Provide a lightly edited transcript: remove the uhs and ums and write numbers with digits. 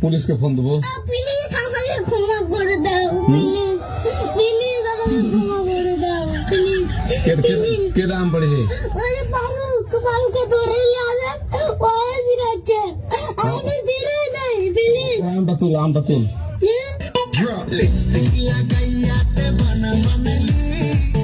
পুলিশকে ফোন দেবো। প্লিজ আমাকে ক্ষমা করে দাও, প্লিজ প্লিজ আমাকে ক্ষমা করে দাও, প্লিজ প্লিজ। কে নাম পড়েছে? আরে বাবুকে ধরে নিয়ে ওই দিচ্ছে, আমি দিলে নাই, প্লিজ। আমটা তুল। হ্যাঁ? Drop lipstick like I got the banana.